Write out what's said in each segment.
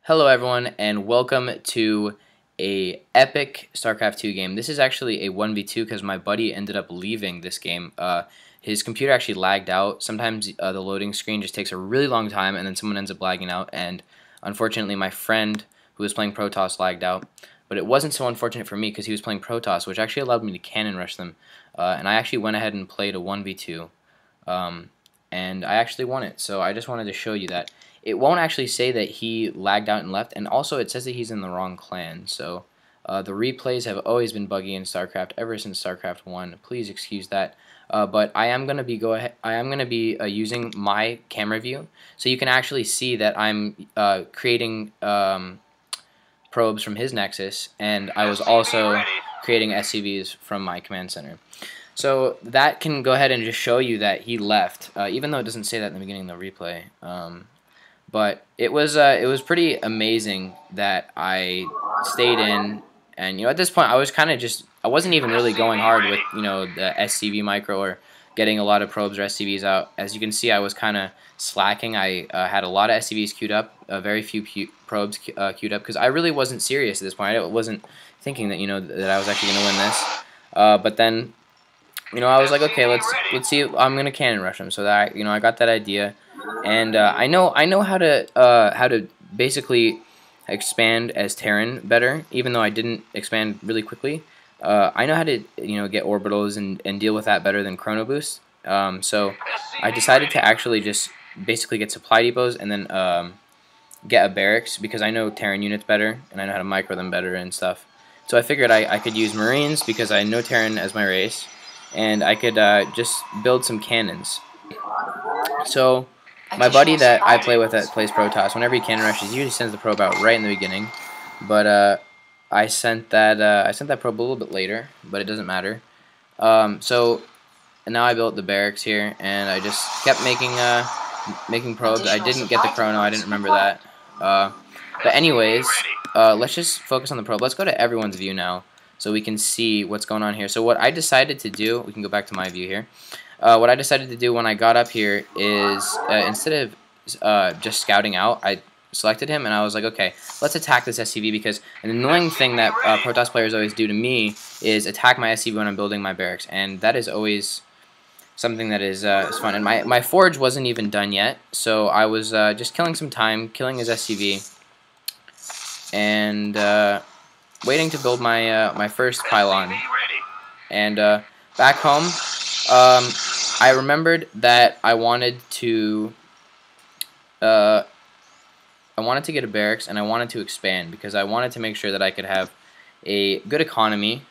Hello everyone and welcome to a epic Starcraft II game. This is actually a 1v2 because my buddy ended up leaving this game. His computer actually lagged out. Sometimes the loading screen just takes a really long time and then someone ends up lagging out, and unfortunately my friend who was playing Protoss lagged out. But it wasn't so unfortunate for me because he was playing Protoss, which actually allowed me to cannon rush them. And I actually went ahead and played a 1v2. And I actually won it, so I just wanted to show you that. It won't actually say that he lagged out and left, and also it says that he's in the wrong clan. So the replays have always been buggy in StarCraft ever since StarCraft 1. Please excuse that. But I am gonna be using my camera view, so you can actually see that I'm creating probes from his Nexus, and I was also creating SCVs from my command center. So that can go ahead and just show you that he left, even though it doesn't say that in the beginning of the replay. But it was pretty amazing that I stayed in, and at this point I was kind of I wasn't even really going hard with the SCV micro or getting a lot of probes or SCVs out. As you can see, I was kind of slacking. I had a lot of SCVs queued up, very few probes queued up, because I really wasn't serious at this point. I wasn't thinking that that I was actually going to win this. But then I was like, okay, let's see. I'm gonna cannon rush him, so that I got that idea, and I know how to basically expand as Terran better, even though I didn't expand really quickly. I know how to get orbitals and deal with that better than chrono boost. So I decided to actually just basically get supply depots and then get a barracks, because I know Terran units better and I know how to micro them better and stuff. So I figured I could use Marines because I know Terran as my race, and I could just build some cannons. So my buddy that I play with that plays Protoss, whenever he cannon rushes, he usually sends the probe out right in the beginning. But I sent that probe a little bit later, but it doesn't matter. So now I built the barracks here, and I just kept making probes. I didn't get the chrono. I didn't remember that. But anyways, let's just focus on the probe. Let's go to everyone's view now, so we can see what's going on here. So what I decided to do, we can go back to my view here. What I decided to do when I got up here is, instead of just scouting out, I selected him and I was like, okay, let's attack this SCV, because an annoying thing that Protoss players always do to me is attack my SCV when I'm building my barracks, and that is always something that is fun. And my forge wasn't even done yet, so I was just killing some time, killing his SCV, and waiting to build my first pylon. And back home, I remembered that I wanted to get a barracks, and I wanted to expand, because I wanted to make sure that I could have a good economy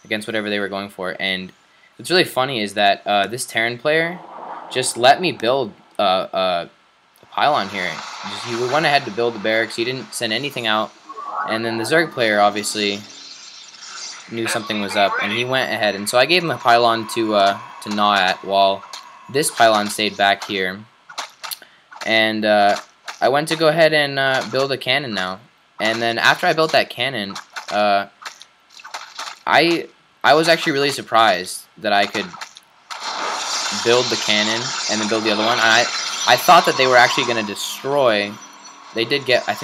against whatever they were going for. And what's really funny is that this Terran player just let me build a pylon here. He went ahead to build the barracks. He didn't send anything out. And then the Zerg player obviously knew something was up, and he went ahead. And so I gave him a pylon to gnaw at, while this pylon stayed back here. And I went to go ahead and build a cannon now. And then after I built that cannon, I was actually really surprised that I could build the cannon and then build the other one. I thought that they were actually going to destroy. I think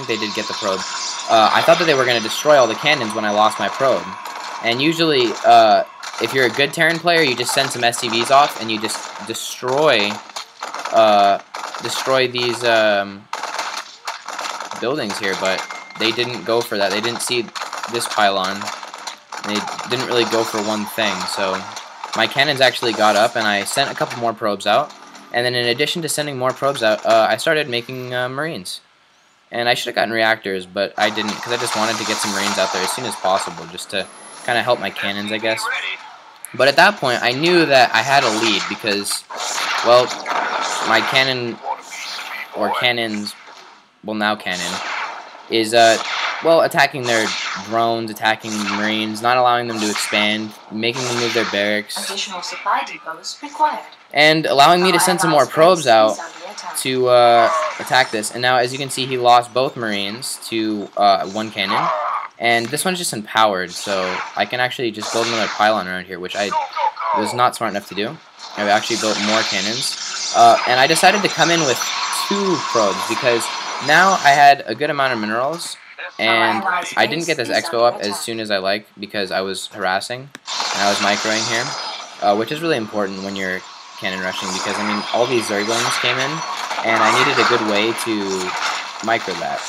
they did get the probe. I thought that they were going to destroy all the cannons when I lost my probe. And usually, if you're a good Terran player, you just send some SCVs off and you just destroy these buildings here. But they didn't go for that. They didn't see this pylon. They didn't really go for one thing. So my cannons actually got up, and I sent a couple more probes out. And then in addition to sending more probes out, I started making Marines. And I should have gotten reactors, but I didn't, because I just wanted to get some Marines out there as soon as possible, just to kind of help my cannons, I guess. But at that point, I knew that I had a lead, because, well, my cannon, or cannons, well, now cannon, is, well, attacking their drones, attacking Marines, not allowing them to expand, making them move their barracks, additional supply depots required, and allowing me to send some more probes out to attack this. And now, as you can see, he lost both Marines to one cannon, and this one's just empowered, so I can actually just build another pylon around here, which I was not smart enough to do. I actually built more cannons, and I decided to come in with 2 probes, because now I had a good amount of minerals, and I didn't get this expo up as soon as I like because I was harassing and I was microing here, which is really important when you're cannon rushing because, I mean, all these Zerglings came in and I needed a good way to micro that.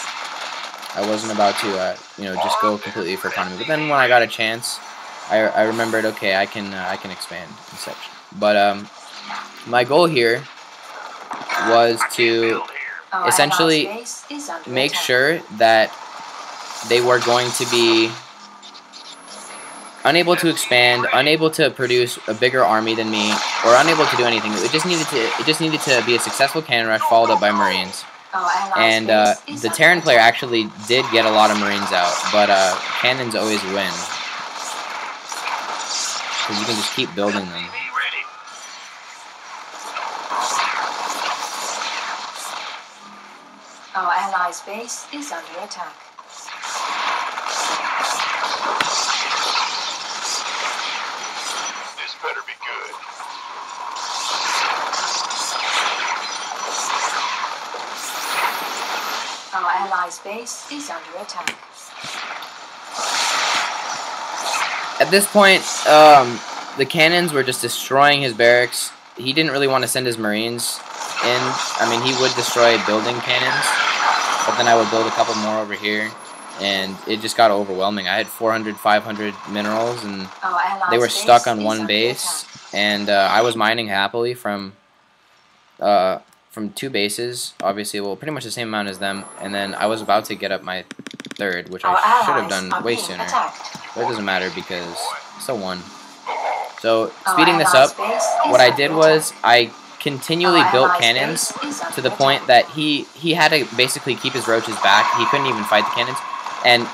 I wasn't about to, you know, just go completely for economy. But then when I got a chance, I remembered, okay, I can expand and such. But my goal here was to essentially make sure that they were going to be unable to expand, unable to produce a bigger army than me, or unable to do anything. It just needed to be a successful cannon rush followed up by Marines. And the Terran player actually did get a lot of Marines out, but cannons always win because you can just keep building them. Our allies' base is under attack. This better be good. Our allies' base is under attack. At this point, the cannons were just destroying his barracks. He didn't really want to send his Marines in. I mean, he would destroy building cannons, but then I would build a couple more over here, and it just got overwhelming. I had 400, 500 minerals, and they were stuck on one base, and I was mining happily from 2 bases, obviously, well, pretty much the same amount as them, and then I was about to get up my 3rd, which I should have done way sooner, but it doesn't matter because I still won. So, speeding this up, what I did was I continually built cannons to the point that he had to basically keep his roaches back. He couldn't even fight the cannons, and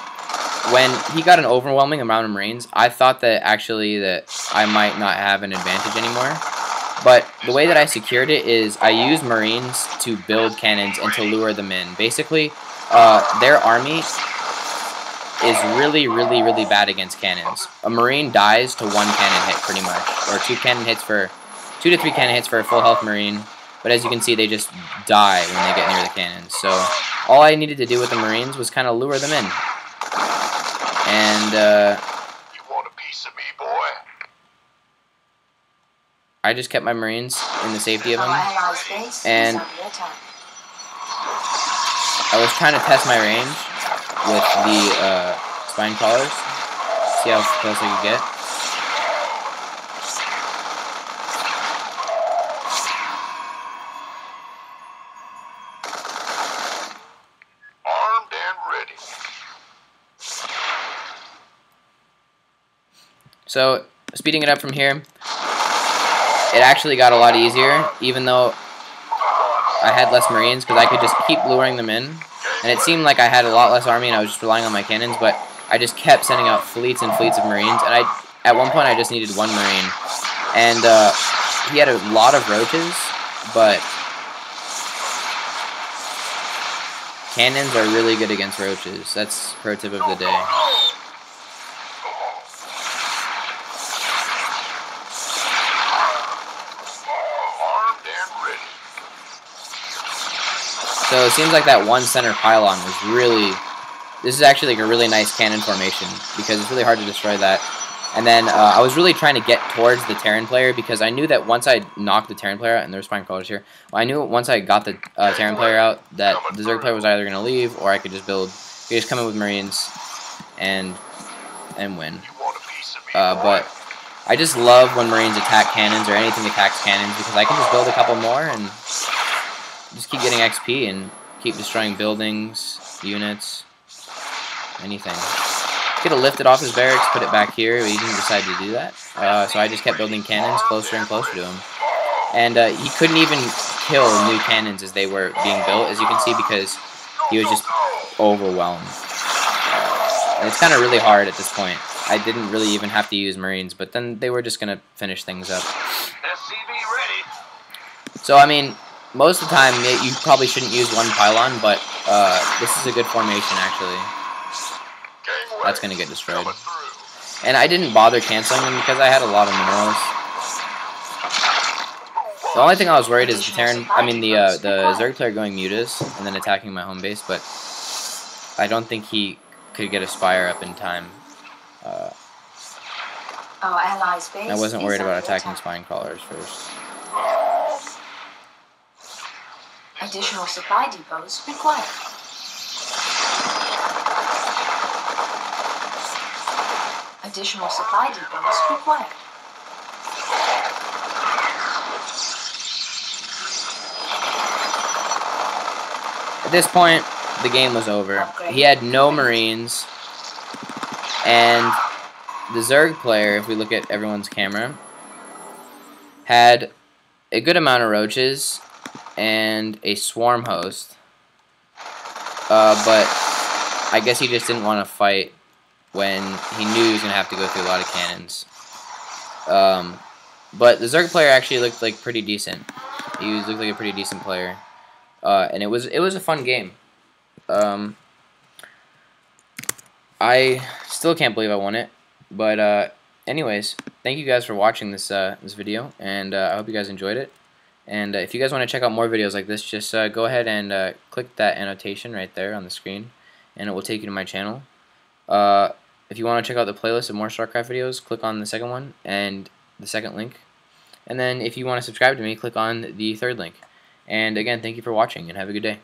when he got an overwhelming amount of Marines, I thought that actually that I might not have an advantage anymore. But the way that I secured it is I used Marines to build cannons and to lure them in. Basically, their army is really, really, really bad against cannons. A Marine dies to 1 cannon hit pretty much, or 2 to 3 cannon hits for a full health Marine. But as you can see, they just die when they get near the cannons. So all I needed to do with the Marines was kind of lure them in. And You want a piece of me, boy? I just kept my Marines in the safety of them, and I was trying to test my range with the spine collars, see how close I could get. Armed and ready. So, speeding it up from here, it actually got a lot easier, even though I had less Marines, because I could just keep luring them in. And it seemed like I had a lot less army and I was just relying on my cannons, but I just kept sending out fleets and fleets of Marines. And at one point I just needed 1 Marine. And he had a lot of roaches, but cannons are really good against roaches. That's pro tip of the day. So it seems like that 1 center pylon was really... This is actually like a really nice cannon formation, because it's really hard to destroy that. And then I was really trying to get towards the Terran player, because I knew that once I knocked the Terran player out, and there's fine colors here, well, I knew once I got the Terran player out, that the Zerg player was either going to leave, or I could just build... I could just come in with Marines and win. But I just love when Marines attack cannons, or anything attacks cannons, because I can just build a couple more, and just keep getting XP and keep destroying buildings, units, anything. Could have lifted off his barracks, put it back here, but he didn't decide to do that. So I just kept building cannons closer and closer to him. And he couldn't even kill new cannons as they were being built, as you can see, because he was just overwhelmed. And it's kind of really hard at this point. I didn't really even have to use Marines, but then they were just going to finish things up. So, I mean, most of the time, you probably shouldn't use 1 pylon, but this is a good formation, actually. That's going to get destroyed. And I didn't bother canceling them because I had a lot of minerals. The only thing I was worried is the Terran, the Zerg player going mutas and then attacking my home base, but I don't think he could get a Spire up in time. Our allies' base I wasn't is worried about under attacking attack. Spine Crawlers first. Additional supply depots required. Additional supply depots required. At this point, the game was over. He had no Marines, and the Zerg player, if we look at everyone's camera, had a good amount of roaches and a swarm host. But I guess he just didn't want to fight when he knew he was going to have to go through a lot of cannons. But the Zerg player actually looked like pretty decent. He looked like a pretty decent player. And it was a fun game. I still can't believe I won it. But anyways, thank you guys for watching this video, and I hope you guys enjoyed it. And if you guys want to check out more videos like this, just go ahead and click that annotation right there on the screen, and it will take you to my channel. If you want to check out the playlist of more StarCraft videos, click on the second one and the second link. And then if you want to subscribe to me, click on the third link. And again, thank you for watching, and have a good day.